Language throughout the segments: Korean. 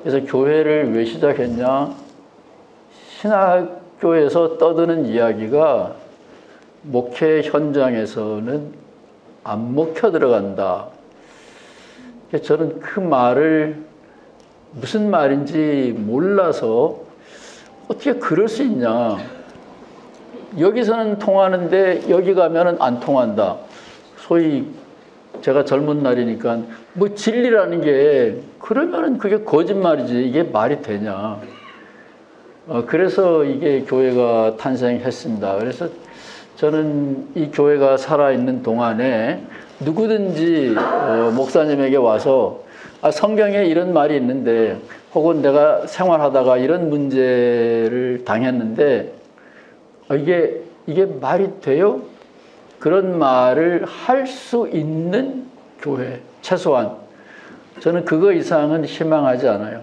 그래서 교회를 왜 시작했냐? 신학교에서 떠드는 이야기가 목회 현장에서는 안 먹혀 들어간다. 저는 그 말을 무슨 말인지 몰라서 어떻게 그럴 수 있냐. 여기서는 통하는데 여기 가면은 안 통한다. 소위 제가 젊은 날이니까 뭐 진리라는 게 그러면은 그게 거짓말이지 이게 말이 되냐. 그래서 이게 교회가 탄생했습니다. 그래서 저는 이 교회가 살아있는 동안에 누구든지 목사님에게 와서 성경에 이런 말이 있는데 혹은 내가 생활하다가 이런 문제를 당했는데 이게 말이 돼요? 그런 말을 할 수 있는 교회, 최소한 저는 그거 이상은 희망하지 않아요.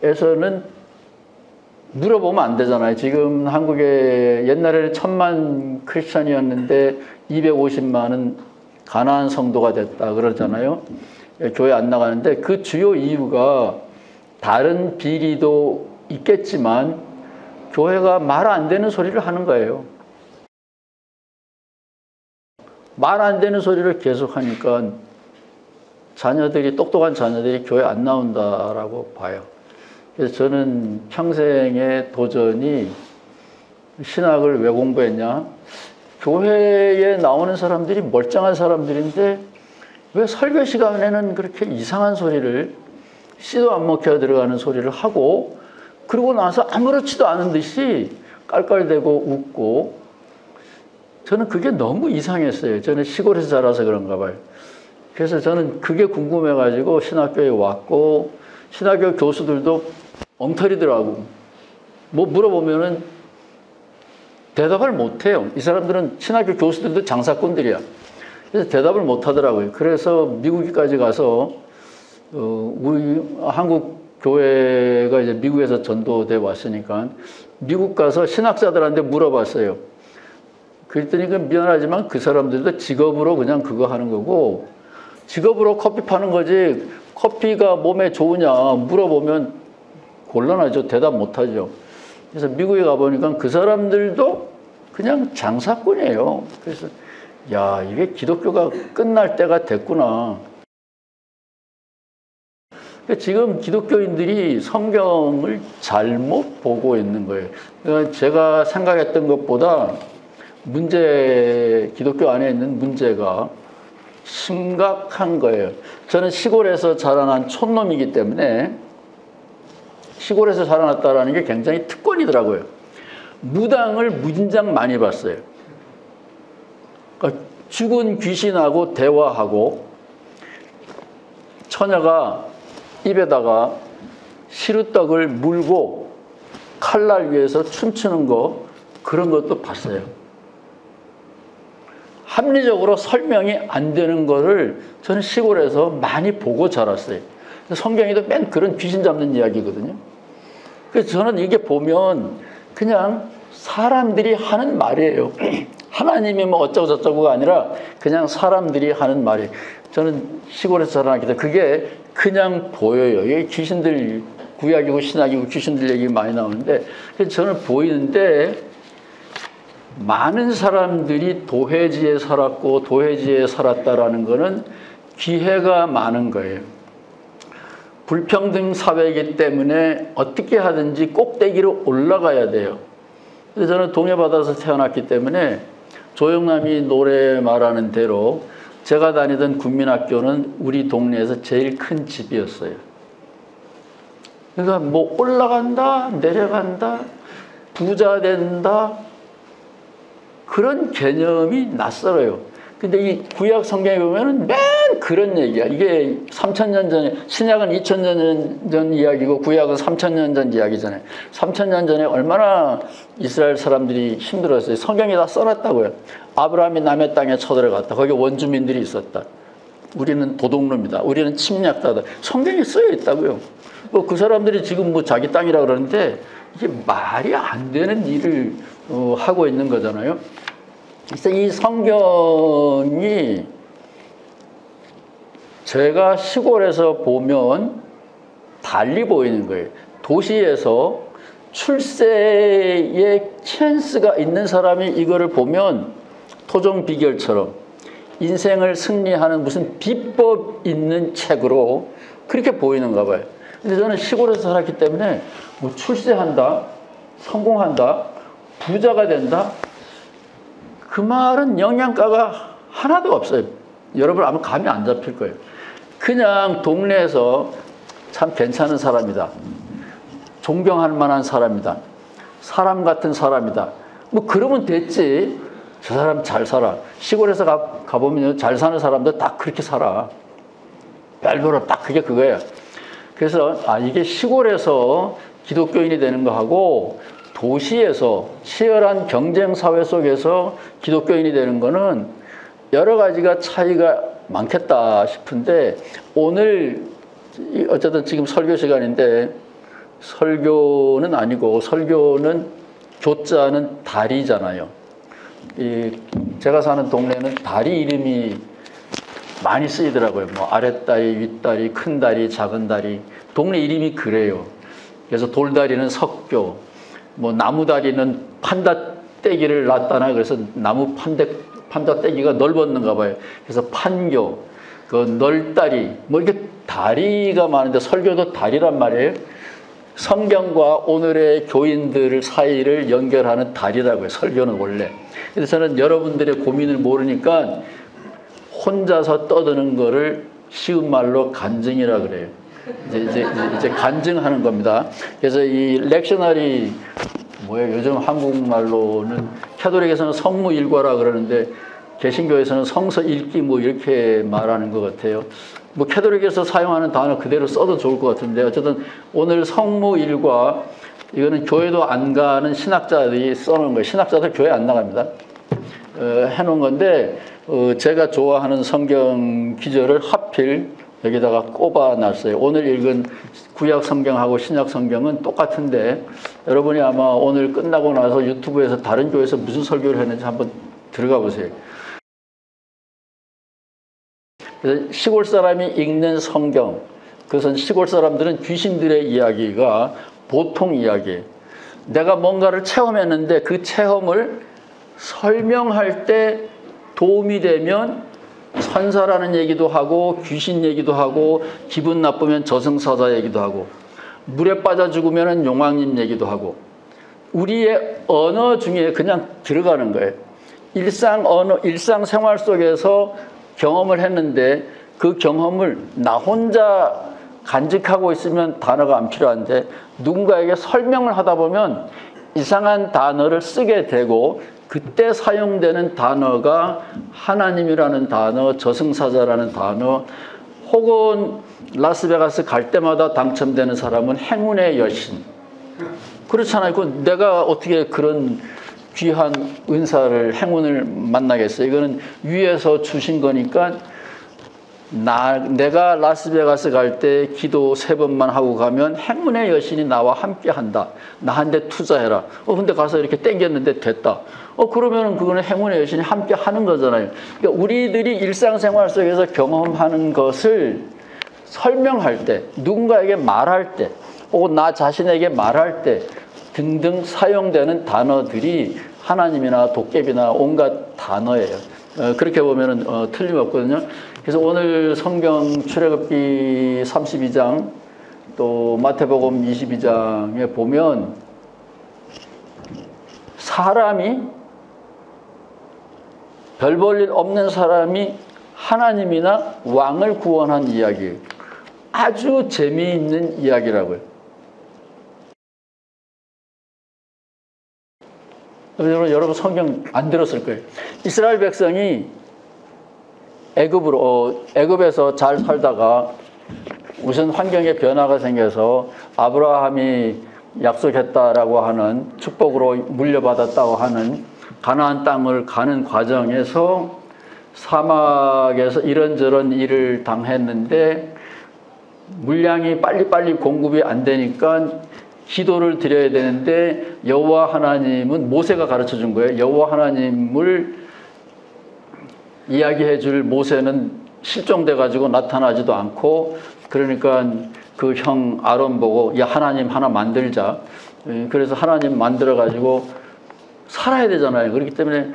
교회에서는 물어보면 안 되잖아요. 지금 한국에 옛날에는 1000만 크리스천이었는데 250만은 가난한 성도가 됐다 그러잖아요. 교회 안 나가는데 그 주요 이유가 다른 비리도 있겠지만 교회가 말 안 되는 소리를 하는 거예요. 말 안 되는 소리를 계속 하니까 똑똑한 자녀들이 교회 안 나온다라고 봐요. 그래서 저는 평생의 도전이 신학을 왜 공부했냐? 교회에 나오는 사람들이 멀쩡한 사람들인데 왜 설교 시간에는 그렇게 이상한 소리를 씨도 안 먹혀 들어가는 소리를 하고 그러고 나서 아무렇지도 않은 듯이 깔깔대고 웃고 저는 그게 너무 이상했어요. 저는 시골에서 자라서 그런가 봐요. 그래서 저는 그게 궁금해가지고 신학교에 왔고 신학교 교수들도 엉터리더라고. 뭐 물어보면은 대답을 못해요. 이 사람들은 신학교 교수들도 장사꾼들이야. 그래서 대답을 못하더라고요. 그래서 미국까지 가서 우리 한국 교회가 이제 미국에서 전도돼 왔으니까 미국 가서 신학자들한테 물어봤어요. 그랬더니 미안하지만 그 사람들도 직업으로 그냥 그거 하는 거고 직업으로 커피 파는 거지 커피가 몸에 좋으냐 물어보면 곤란하죠. 대답 못하죠. 그래서 미국에 가보니까 그 사람들도 그냥 장사꾼이에요. 그래서 야 이게 기독교가 끝날 때가 됐구나. 지금 기독교인들이 성경을 잘못 보고 있는 거예요. 그러니까 제가 생각했던 것보다 기독교 안에 있는 문제가 심각한 거예요. 저는 시골에서 자라난 촌놈이기 때문에 시골에서 자라났다라는 게 굉장히 특권이더라고요. 무당을 무진장 많이 봤어요. 그러니까 죽은 귀신하고 대화하고 처녀가 입에다가 시루떡을 물고 칼날 위에서 춤추는 거 그런 것도 봤어요. 합리적으로 설명이 안 되는 거를 저는 시골에서 많이 보고 자랐어요. 성경에도 맨 그런 귀신 잡는 이야기거든요. 그래서 저는 이게 보면 그냥 사람들이 하는 말이에요. 하나님이 뭐 어쩌고 저쩌고가 아니라 그냥 사람들이 하는 말이에요. 저는 시골에서 자라났기 때문에 그게 그냥 보여요. 이게 귀신들 구약이고 신약이고 귀신들 얘기 많이 나오는데 그래서 저는 보이는데 많은 사람들이 도회지에 살았고 도회지에 살았다라는 거는 기회가 많은 거예요. 불평등 사회이기 때문에 어떻게 하든지 꼭대기로 올라가야 돼요. 그래서 저는 동해바다에서 태어났기 때문에 조영남이 노래 말하는 대로 제가 다니던 국민학교는 우리 동네에서 제일 큰 집이었어요. 그러니까 뭐 올라간다, 내려간다, 부자 된다 그런 개념이 낯설어요. 근데 이 구약 성경에 보면은 맨 그런 얘기야. 이게 3000년 전에, 신약은 2000년 전 이야기고 구약은 3000년 전 이야기잖아요. 3000년 전에 얼마나 이스라엘 사람들이 힘들었어요. 성경에 다 써놨다고요. 아브라함이 남의 땅에 쳐들어갔다. 거기 원주민들이 있었다. 우리는 도둑놈이다. 우리는 침략자다. 성경에 쓰여 있다고요. 그 사람들이 지금 뭐 자기 땅이라 그러는데 이게 말이 안 되는 일을 하고 있는 거잖아요. 그래서 이 성경이 제가 시골에서 보면 달리 보이는 거예요. 도시에서 출세의 찬스가 있는 사람이 이거를 보면 토종 비결처럼 인생을 승리하는 무슨 비법 있는 책으로 그렇게 보이는가 봐요. 근데 저는 시골에서 살았기 때문에 뭐 출세한다, 성공한다, 부자가 된다, 그 말은 영양가가 하나도 없어요. 여러분 아마 감이 안 잡힐 거예요. 그냥 동네에서 참 괜찮은 사람이다, 존경할 만한 사람이다, 사람 같은 사람이다, 뭐 그러면 됐지. 저 사람 잘 살아. 시골에서 가보면 잘 사는 사람들 딱 그렇게 살아. 별거로 딱 그게 그거야. 그래서 이게 시골에서 기독교인이 되는 거하고 도시에서 치열한 경쟁 사회 속에서 기독교인이 되는 거는 여러 가지가 차이가 많겠다 싶은데, 오늘 어쨌든 지금 설교 시간인데, 설교는 아니고 설교는 교자는 다리잖아요. 제가 사는 동네는 다리 이름이 많이 쓰이더라고요. 뭐 아랫다리, 윗다리, 큰 다리, 작은 다리. 동네 이름이 그래요. 그래서 돌다리는 석교, 뭐 나무다리는 판다떼기를 놨다나 그래서 나무 판다떼기가 넓었는가 봐요. 그래서 판교, 그 널다리, 뭐 이렇게 다리가 많은데 설교도 다리란 말이에요. 성경과 오늘의 교인들 사이를 연결하는 다리라고요. 설교는 원래. 그래서 저는 여러분들의 고민을 모르니까 혼자서 떠드는 거를 쉬운 말로 간증이라 그래요. 이제 간증하는 겁니다. 그래서 이 렉셔너리 뭐예요? 요즘 한국말로는 캐톨릭에서는 성무일과라 그러는데 개신교에서는 성서 읽기 뭐 이렇게 말하는 것 같아요. 뭐 캐톨릭에서 사용하는 단어 그대로 써도 좋을 것 같은데, 어쨌든 오늘 성무일과, 이거는 교회도 안 가는 신학자들이 써놓은 거예요. 신학자들 교회 안 나갑니다. 해놓은 건데, 제가 좋아하는 성경 기절을 하필 여기다가 꼽아놨어요. 오늘 읽은 구약 성경하고 신약 성경은 똑같은데, 여러분이 아마 오늘 끝나고 나서 유튜브에서 다른 교회에서 무슨 설교를 했는지 한번 들어가 보세요. 그래서 시골 사람이 읽는 성경, 그것은 시골 사람들은 귀신들의 이야기가 보통 이야기예요. 내가 뭔가를 체험했는데 그 체험을 설명할 때 도움이 되면 천사라는 얘기도 하고 귀신 얘기도 하고 기분 나쁘면 저승사자 얘기도 하고 물에 빠져 죽으면 용왕님 얘기도 하고, 우리의 언어 중에 그냥 들어가는 거예요. 일상생활 속에서 경험을 했는데 그 경험을 나 혼자 간직하고 있으면 단어가 안 필요한데, 누군가에게 설명을 하다 보면 이상한 단어를 쓰게 되고, 그때 사용되는 단어가 하나님이라는 단어, 저승사자라는 단어, 혹은 라스베가스 갈 때마다 당첨되는 사람은 행운의 여신. 그렇잖아요. 내가 어떻게 그런 귀한 은사를, 행운을 만나겠어요? 이거는 위에서 주신 거니까, 내가 라스베가스 갈 때 기도 3번만 하고 가면 행운의 여신이 나와 함께 한다. 나한테 투자해라. 근데 가서 이렇게 땡겼는데 됐다. 그러면 그거는 행운의 여신이 함께 하는 거잖아요. 그러니까 우리들이 일상생활 속에서 경험하는 것을 설명할 때, 누군가에게 말할 때, 혹은 나 자신에게 말할 때 등등 사용되는 단어들이 하나님이나 도깨비나 온갖 단어예요. 그렇게 보면 틀림없거든요. 그래서 오늘 성경 출애굽기 32장 또 마태복음 22장에 보면 사람이, 별 볼 일 없는 사람이 하나님이나 왕을 구원한 이야기예요. 아주 재미있는 이야기라고요. 여러분 성경 안 들었을 거예요. 이스라엘 백성이 애굽에서 잘 살다가 무슨 환경에 변화가 생겨서 아브라함이 약속했다라고 하는, 축복으로 물려받았다고 하는 가나안 땅을 가는 과정에서 사막에서 이런저런 일을 당했는데 물량이 빨리빨리 공급이 안 되니까 기도를 드려야 되는데, 여호와 하나님은, 모세가 가르쳐 준 거예요. 여호와 하나님을 이야기해 줄 모세는 실종돼 가지고 나타나지도 않고, 그러니까 그 형 아론 보고 야 하나님 하나 만들자. 그래서 하나님 만들어 가지고 살아야 되잖아요. 그렇기 때문에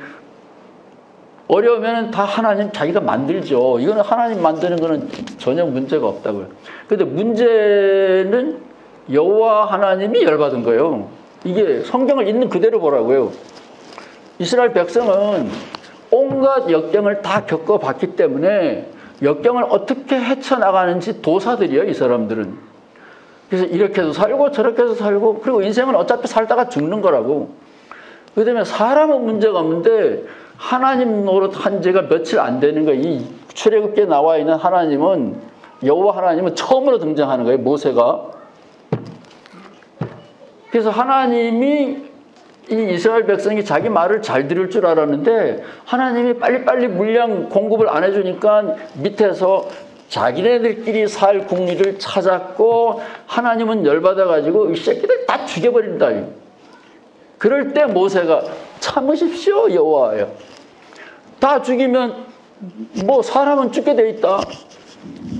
어려우면 다 하나님 자기가 만들죠. 이거는 하나님 만드는 거는 전혀 문제가 없다고요. 근데 문제는 여호와 하나님이 열받은 거예요. 이게 성경을 있는 그대로 보라고요. 이스라엘 백성은 온갖 역경을 다 겪어봤기 때문에 역경을 어떻게 헤쳐나가는지 도사들이에요, 이 사람들은. 그래서 이렇게도 살고 저렇게도 살고, 그리고 인생은 어차피 살다가 죽는 거라고. 그렇기 때문에 사람은 문제가 없는데 하나님 노릇한 지가 며칠 안 되는 거예요. 이 출애굽기에 나와 있는 하나님은, 여호와 하나님은 처음으로 등장하는 거예요, 모세가. 그래서 하나님이 이 이스라엘 백성이 자기 말을 잘 들을 줄 알았는데 하나님이 빨리빨리 물량 공급을 안 해주니까 밑에서 자기네들끼리 살 궁리를 찾았고, 하나님은 열받아가지고 이 새끼들 다 죽여버린다. 그럴 때 모세가 참으십시오 여호와여. 다 죽이면 뭐 사람은 죽게 돼 있다.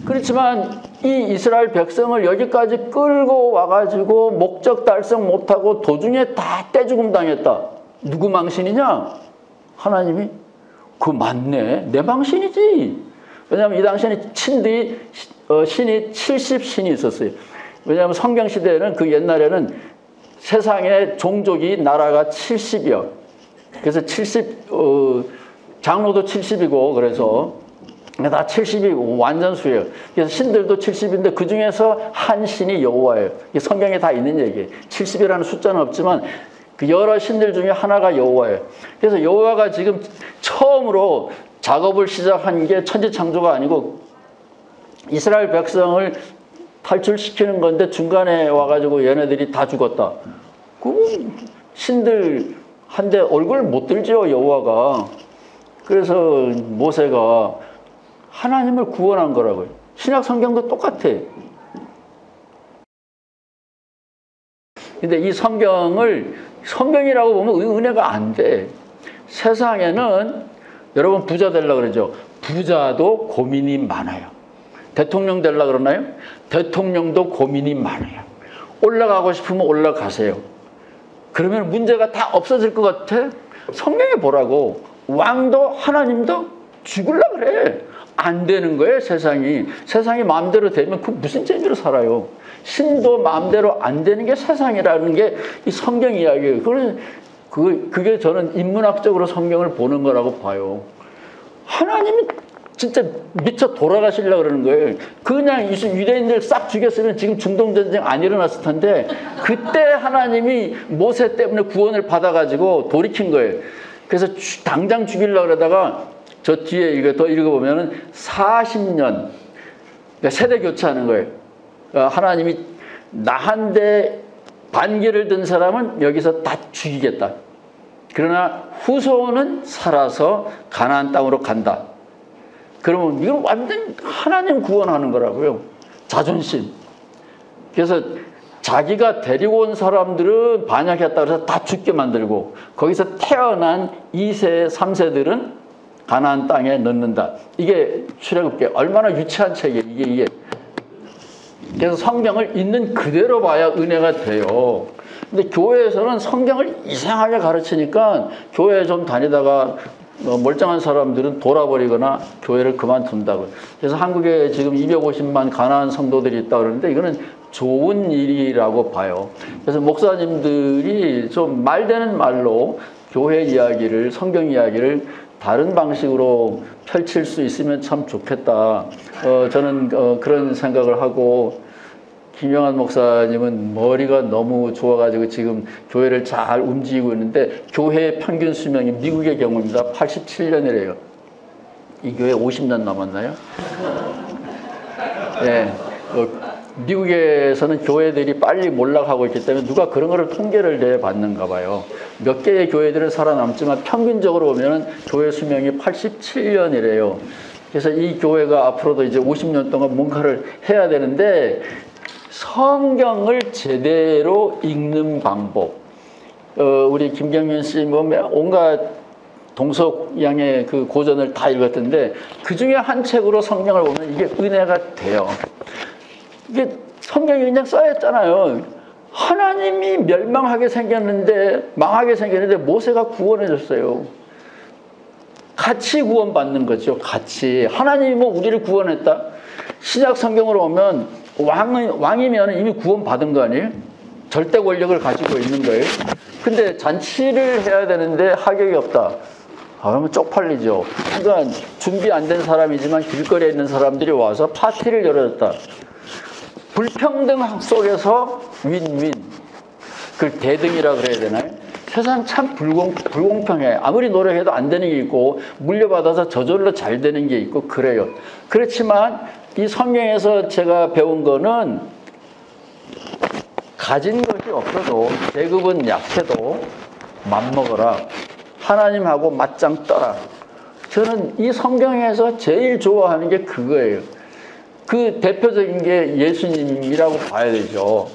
그렇지만 이 이스라엘 백성을 여기까지 끌고 와가지고 목적 달성 못하고 도중에 다 떼죽음 당했다. 누구 망신이냐? 하나님이? 그 맞네. 내 망신이지. 왜냐하면 이 당시에는 신이 70신이 있었어요. 왜냐하면 성경시대에는 그 옛날에는 세상의 종족이 나라가 70이요. 그래서 장로도 70이고 그래서 다 70이 완전수예요. 그래서 신들도 70인데 그 중에서 한 신이 여호와예요. 성경에 다 있는 얘기예요. 70이라는 숫자는 없지만 그 여러 신들 중에 하나가 여호와예요. 그래서 여호와가 지금 처음으로 작업을 시작한 게 천지창조가 아니고 이스라엘 백성을 탈출시키는 건데 중간에 와가지고 얘네들이 다 죽었다. 그 신들한테 얼굴 못 들죠, 여호와가. 그래서 모세가 하나님을 구원한 거라고요. 신약 성경도 똑같아. 근데 이 성경이라고 보면 은혜가 안 돼. 세상에는 여러분 부자 되려고 그러죠. 부자도 고민이 많아요. 대통령 되려고 그러나요? 대통령도 고민이 많아요. 올라가고 싶으면 올라가세요. 그러면 문제가 다 없어질 것 같아? 성경에 보라고. 왕도 하나님도 죽으려고 그래. 안 되는 거예요, 세상이. 세상이 마음대로 되면 그 무슨 재미로 살아요. 신도 마음대로 안 되는 게 세상이라는 게 이 성경 이야기예요. 그게 저는 인문학적으로 성경을 보는 거라고 봐요. 하나님이 진짜 미쳐 돌아가시려고 그러는 거예요. 그냥 유대인들 싹 죽였으면 지금 중동전쟁 안 일어났을 텐데 그때 하나님이 모세 때문에 구원을 받아가지고 돌이킨 거예요. 그래서 당장 죽이려고 그러다가 저 뒤에 이거 더 읽어보면은 40년 세대 교체하는 거예요. 하나님이 나한테 반기를 든 사람은 여기서 다 죽이겠다. 그러나 후손은 살아서 가나안 땅으로 간다. 그러면 이건 완전 하나님 구원하는 거라고요. 자존심. 그래서 자기가 데리고 온 사람들은 반역했다고 해서 다 죽게 만들고 거기서 태어난 2세, 3세들은 가나안 땅에 넣는다. 이게 출애굽기 얼마나 유치한 책이에요. 이게. 그래서 성경을 있는 그대로 봐야 은혜가 돼요. 근데 교회에서는 성경을 이상하게 가르치니까 교회에 좀 다니다가 멀쩡한 사람들은 돌아버리거나 교회를 그만둔다고요. 그래서 한국에 지금 250만 가나안 성도들이 있다고 그러는데 이거는 좋은 일이라고 봐요. 그래서 목사님들이 좀 말되는 말로 교회 이야기를, 성경 이야기를 다른 방식으로 펼칠 수 있으면 참 좋겠다. 저는 그런 생각을 하고, 김영환 목사님은 머리가 너무 좋아가지고 지금 교회를 잘 움직이고 있는데 교회의 평균 수명이 미국의 경우입니다. 87년이래요. 이 교회 50년 남았나요? 네. 미국에서는 교회들이 빨리 몰락하고 있기 때문에 누가 그런 거를 통계를 내봤는가 봐요. 몇 개의 교회들은 살아남지만 평균적으로 보면 교회 수명이 87년이래요. 그래서 이 교회가 앞으로도 이제 50년 동안 뭔가를 해야 되는데 성경을 제대로 읽는 방법. 우리 김경윤 씨 뭐 온갖 동서양의 그 고전을 다 읽었던데 그 중에 한 책으로 성경을 보면 이게 은혜가 돼요. 이게 성경이 그냥 써있잖아요. 하나님이 멸망하게 생겼는데 망하게 생겼는데 모세가 구원해 줬어요. 같이 구원받는 거죠. 같이. 하나님이 뭐 우리를 구원했다. 신약 성경으로 오면 왕이면 이미 구원받은 거 아니에요? 절대 권력을 가지고 있는 거예요. 근데 잔치를 해야 되는데 하객이 없다. 그러면 쪽팔리죠. 그러니까 준비 안 된 사람이지만 길거리에 있는 사람들이 와서 파티를 열어줬다. 불평등 속에서 윈윈. 그걸 대등이라 그래야 되나요? 세상 참 불공평해. 아무리 노력해도 안 되는 게 있고 물려받아서 저절로 잘 되는 게 있고 그래요. 그렇지만 이 성경에서 제가 배운 거는 가진 것이 없어도 계급은 약해도 맘먹어라. 하나님하고 맞짱 떠라. 저는 이 성경에서 제일 좋아하는 게 그거예요. 그 대표적인 게 예수님이라고 봐야 되죠.